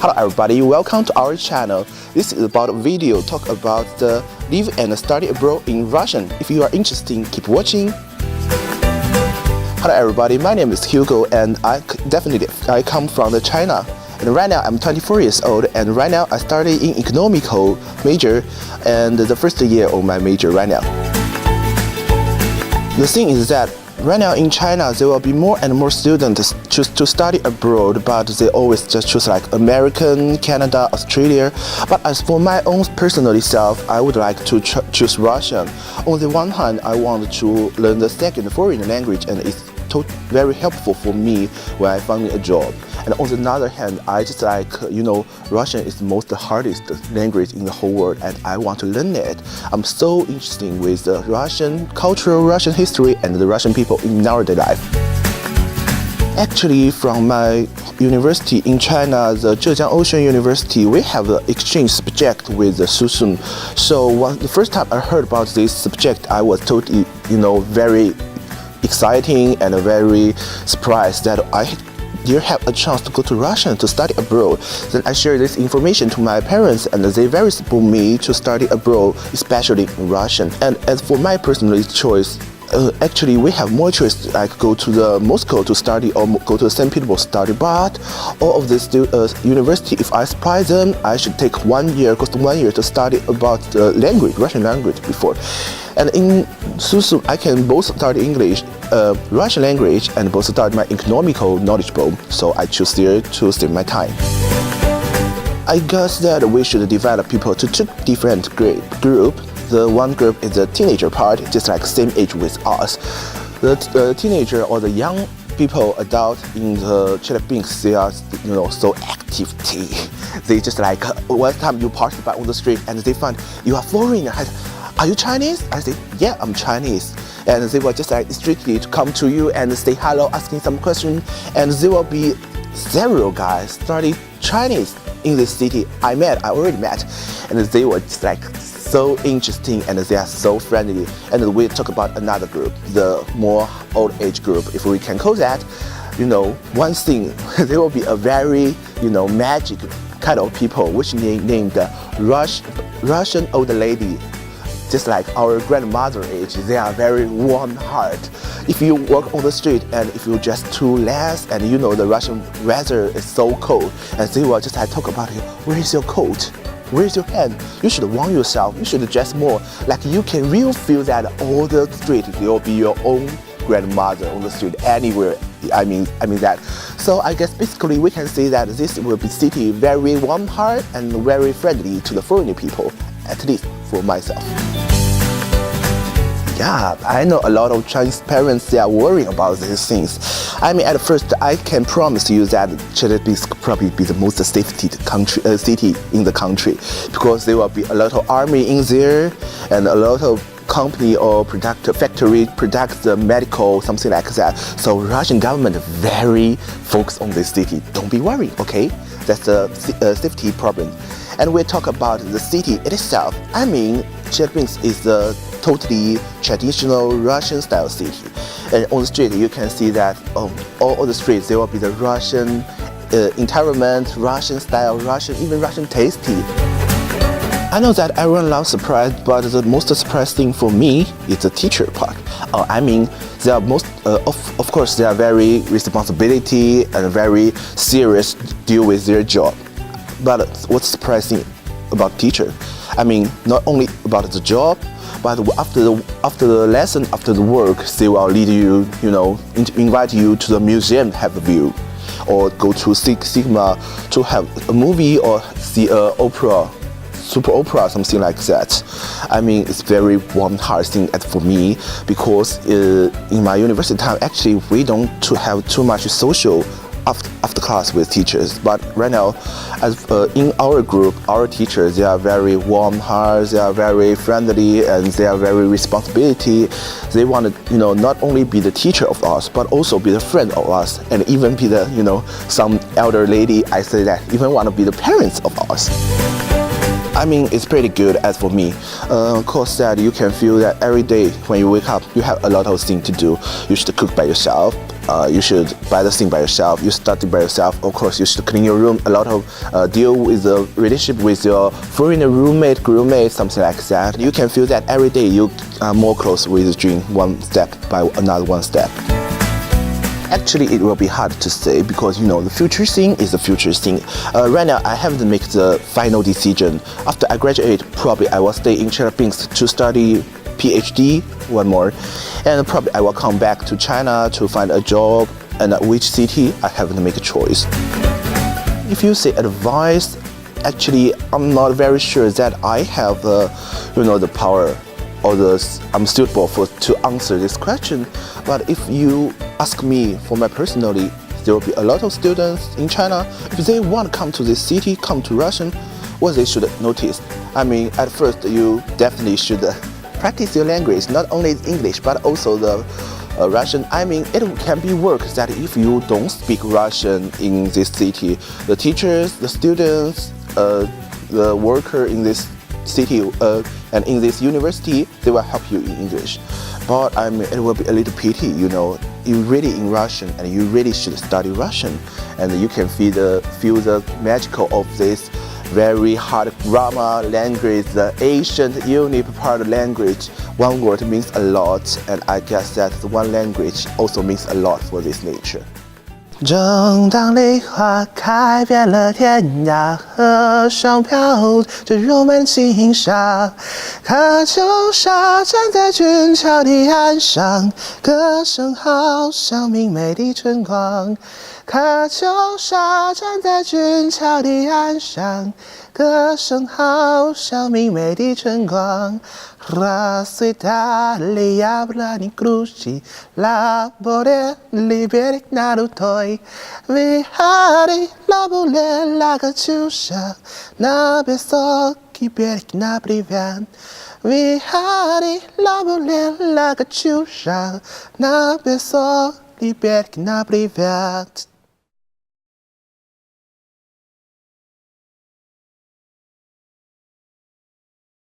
Hello everybody, welcome to our channel. This is about a video talk about the live and study abroad in Russian. If you are interested, keep watching. Hello everybody, my name is Hugo and I come from China. And right now I'm 24 years old and right now I study in economical major and the first year of my major right now. The thing is that right now in China, there will be more and more students choose to study abroad, but they always just choose like American, Canada, Australia. But as for my own personal self, I would like to choose Russian. On the one hand, I want to learn the second foreign language, and it's very helpful for me when I find a job. And on the other hand, I just like, Russian is the most hardest language in the whole world and I want to learn it. I'm so interested with the Russian culture, Russian history and the Russian people in our daily life. Actually, from my university in China, the Zhejiang Ocean University, we have an exchange subject with the SUSU. So the first time I heard about this subject, I was totally, very exciting and very surprised that I have a chance to go to Russia to study abroad. Then I share this information to my parents and they very support me to study abroad, especially in Russian. And as for my personal choice, actually we have more choice like go to the Moscow to study or go to St. Petersburg study, but all of this university, if I apply them, I should take 1 year, cost 1 year to study about the language, Russian language before. And in SUSU, I can both study English, Russian language, and both study my economical knowledgeable. So I choose there to save my time. I guess that we should develop people to two different group. The one group is the teenager part, just like same age with us. The teenager or the young people, adult in the Philippines, they are so active. They just like one time you pass by on the street and they find you are foreigner. Are you Chinese? I say, yeah, I'm Chinese. And they will just like strictly to come to you and say hello, asking some question. And there will be several guys studying Chinese in this city. I already met. And they were just like so interesting and they are so friendly. And we talk about another group, the more old age group, if we can call that. One thing, there will be a very, magic kind of people, which named the Russian old lady. Just like our grandmother age, they are very warm heart. If you walk on the street and if you dress too less and the Russian weather is so cold, and they will just talk about it, where is your coat? Where is your hand? You should warm yourself, you should dress more. Like you can really feel that all the street will be your own grandmother on the street anywhere. I mean that. So I guess basically we can say that this will be city very warm heart and very friendly to the foreign people, at least for myself. Yeah, I know a lot of Chinese parents, they are worrying about these things. At first, I can promise you that Chile will probably be the most safety city in the country, because there will be a lot of army in there and a lot of company or factory product the medical, something like that. So Russian government very focused on this city. Don't be worried, okay? That's a safety problem. And we talk about the city itself. Philippines is a totally traditional Russian style city. And on the street you can see that all the streets there will be the Russian environment, Russian style, even Russian tasty. I know that everyone loves surprise, but the most surprising thing for me is the teacher part. They are of course, they are very responsibility and very serious deal with their job. But what's surprising about teacher? Not only about the job, but after the lesson, after the work, they will lead you, invite you to the museum to have a view, or go to Sigma to have a movie or see an opera. Super opera, something like that. It's very warm heart thing for me, because in my university time, actually we don't have too much social after class with teachers. But right now, in our group, our teachers, they are very warm hearts, they are very friendly, and they are very responsibility. They want to, not only be the teacher of us, but also be the friend of us, and even be the, some elder lady, I say that, even want to be the parents of us. I mean, it's pretty good as for me. Of course, that you can feel that every day when you wake up, you have a lot of things to do. You should cook by yourself. You should buy the thing by yourself. You study by yourself. Of course, you should clean your room. A lot of deal with the relationship with your foreigner roommate, groupmate, something like that. You can feel that every day you are more close with doing one step by another one step. Actually, it will be hard to say because the future thing is the future thing. Right now, I haven't made the final decision. After I graduate, probably I will stay in Philippines to study PhD one more, and probably I will come back to China to find a job. And which city, I haven't made a choice. If you say advice, actually, I'm not very sure that I have the power or I'm suitable to answer this question. But if you ask me for my personally, there will be a lot of students in China. If they want to come to this city, come to Russian, what they should notice. I mean, at first you definitely should practice your language, not only English but also the Russian. I mean, it can be work that if you don't speak Russian in this city, the teachers, the students, the worker in this city and in this university, they will help you in English. But I mean, it will be a little pity, you really in Russian and you really should study Russian, and you can feel the magical of this very hard grammar language, the ancient unique part language. One word means a lot, and I guess that the one language also means a lot for this nature. 正当梨花开遍了天涯，河上飘着柔满轻纱，喀秋莎站在俊俏的岸上，歌声好像明媚的春光。喀秋莎站在俊俏的岸上，歌声好像明媚的春光。Rasitalia brani cruci, la bore liberik narutoi, vihari la bole la kachusha, na besoki berik na privan, vihari la bole la kachusha, na besoki berik na privat.